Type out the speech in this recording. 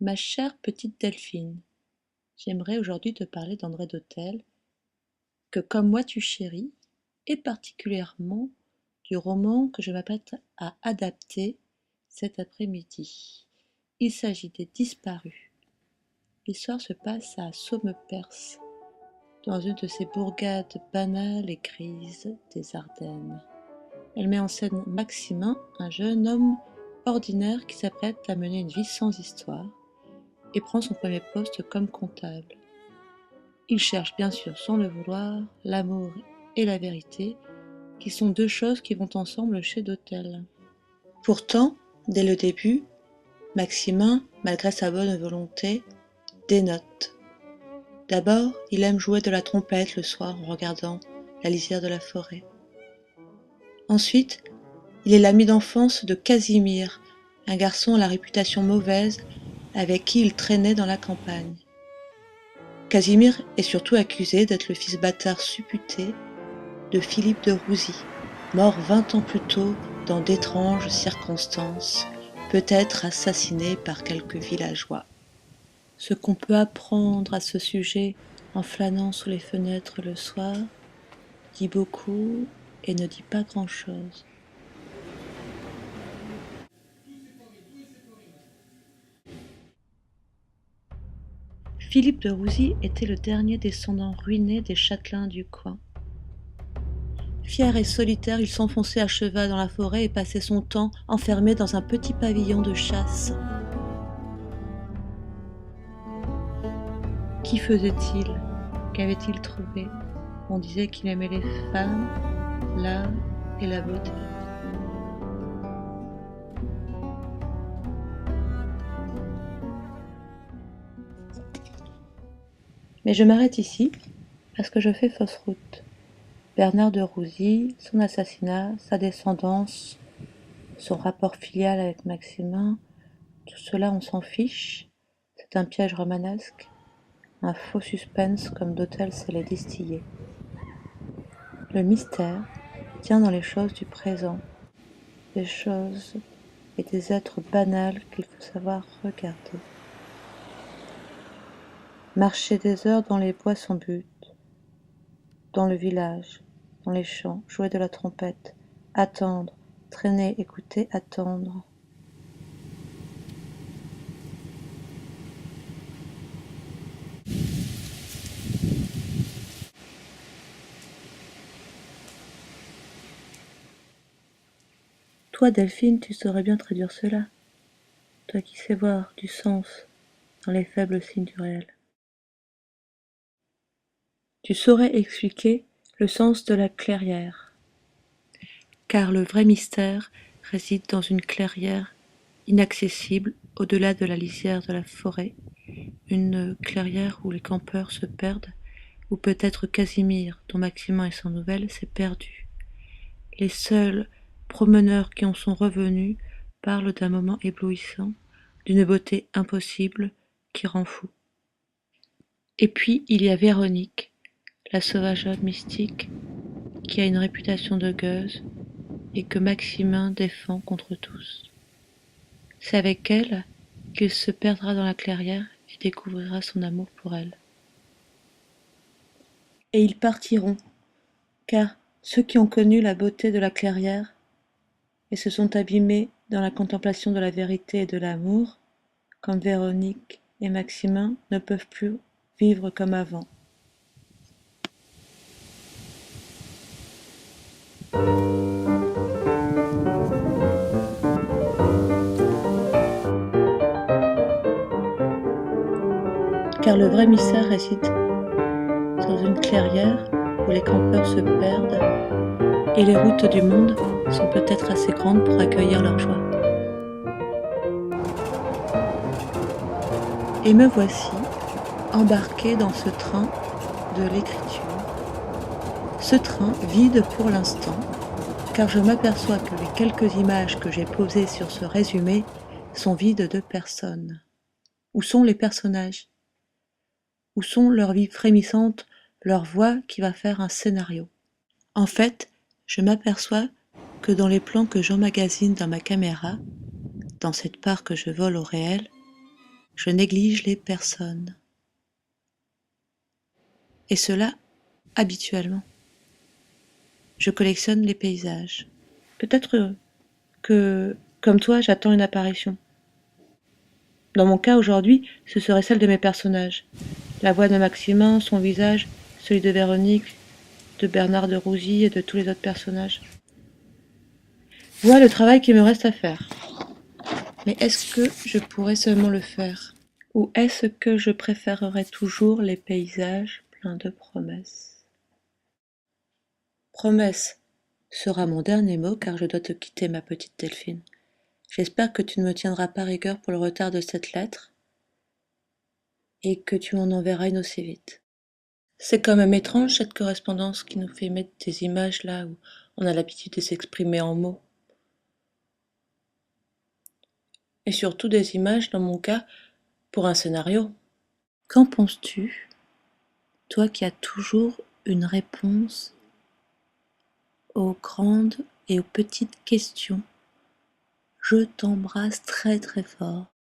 Ma chère petite Delphine, j'aimerais aujourd'hui te parler d'André Dhôtel, que comme moi tu chéris, et particulièrement du roman que je m'apprête à adapter cet après-midi. Il s'agit des Disparus. L'histoire se passe à Somme-Perse, dans une de ces bourgades banales et grises des Ardennes. Elle met en scène Maximin, un jeune homme ordinaire qui s'apprête à mener une vie sans histoire et prend son premier poste comme comptable. Il cherche bien sûr sans le vouloir l'amour et la vérité, qui sont deux choses qui vont ensemble chez Dhôtel. Pourtant, dès le début, Maximin, malgré sa bonne volonté, dénote. D'abord, il aime jouer de la trompette le soir en regardant la lisière de la forêt. Ensuite, il est l'ami d'enfance de Casimir, un garçon à la réputation mauvaise avec qui il traînait dans la campagne. Casimir est surtout accusé d'être le fils bâtard supputé de Philippe de Rouzy, mort 20 ans plus tôt dans d'étranges circonstances, peut-être assassiné par quelques villageois. Ce qu'on peut apprendre à ce sujet en flânant sous les fenêtres le soir dit beaucoup et ne dit pas grand-chose. Philippe de Rouzy était le dernier descendant ruiné des châtelains du coin. Fier et solitaire, il s'enfonçait à cheval dans la forêt et passait son temps enfermé dans un petit pavillon de chasse. Qu'y faisait-il? Qu'avait-il trouvé? On disait qu'il aimait les femmes, l'art et la beauté. Mais je m'arrête ici parce que je fais fausse route. Bernard de Rouzy, son assassinat, sa descendance, son rapport filial avec Maximin, tout cela on s'en fiche. C'est un piège romanesque, un faux suspense comme Dhôtel sait les distiller. Le mystère tient dans les choses du présent, des choses et des êtres banals qu'il faut savoir regarder. Marcher des heures dans les bois sans but, dans le village, dans les champs, jouer de la trompette, attendre, traîner, écouter, attendre. Toi, Delphine, tu saurais bien traduire cela, toi qui sais voir du sens dans les faibles signes du réel. Tu saurais expliquer le sens de la clairière, car le vrai mystère réside dans une clairière inaccessible au-delà de la lisière de la forêt, une clairière où les campeurs se perdent, où peut-être Casimir, dont Maximin est sans nouvelles, s'est perdu. Les seuls promeneurs qui en sont revenus parlent d'un moment éblouissant, d'une beauté impossible qui rend fou. Et puis il y a Véronique, la sauvageonne mystique, qui a une réputation de gueuse et que Maximin défend contre tous. C'est avec elle qu'il se perdra dans la clairière et découvrira son amour pour elle. Et ils partiront, car ceux qui ont connu la beauté de la clairière et se sont abîmés dans la contemplation de la vérité et de l'amour, comme Véronique et Maximin, ne peuvent plus vivre comme avant. Car le vrai mystère réside dans une clairière où les campeurs se perdent et les routes du monde sont peut-être assez grandes pour accueillir leur joie. Et me voici embarqué dans ce train de l'écriture. Ce train vide pour l'instant, car je m'aperçois que les quelques images que j'ai posées sur ce résumé sont vides de personnes. Où sont les personnages? Où sont leurs vies frémissantes, leur voix qui va faire un scénario? En fait, je m'aperçois que dans les plans que j'emmagasine dans ma caméra, dans cette part que je vole au réel, Je néglige les personnes. Et cela habituellement. Je collectionne les paysages. Peut-être que, comme toi, j'attends une apparition. Dans mon cas aujourd'hui, ce serait celle de mes personnages. La voix de Maximin, son visage, celui de Véronique, de Bernard de Rouzy et de tous les autres personnages. Voilà le travail qu'il me reste à faire. Mais est-ce que je pourrais seulement le faire? Ou est-ce que je préférerais toujours les paysages pleins de promesses? Promesse sera mon dernier mot car je dois te quitter, ma petite Delphine. J'espère que tu ne me tiendras pas rigueur pour le retard de cette lettre et que tu m'en enverras une aussi vite. C'est quand même étrange cette correspondance qui nous fait mettre des images là où on a l'habitude de s'exprimer en mots. Et surtout des images, dans mon cas, pour un scénario. Qu'en penses-tu, toi qui as toujours une réponse aux grandes et aux petites questions? Je t'embrasse très très fort.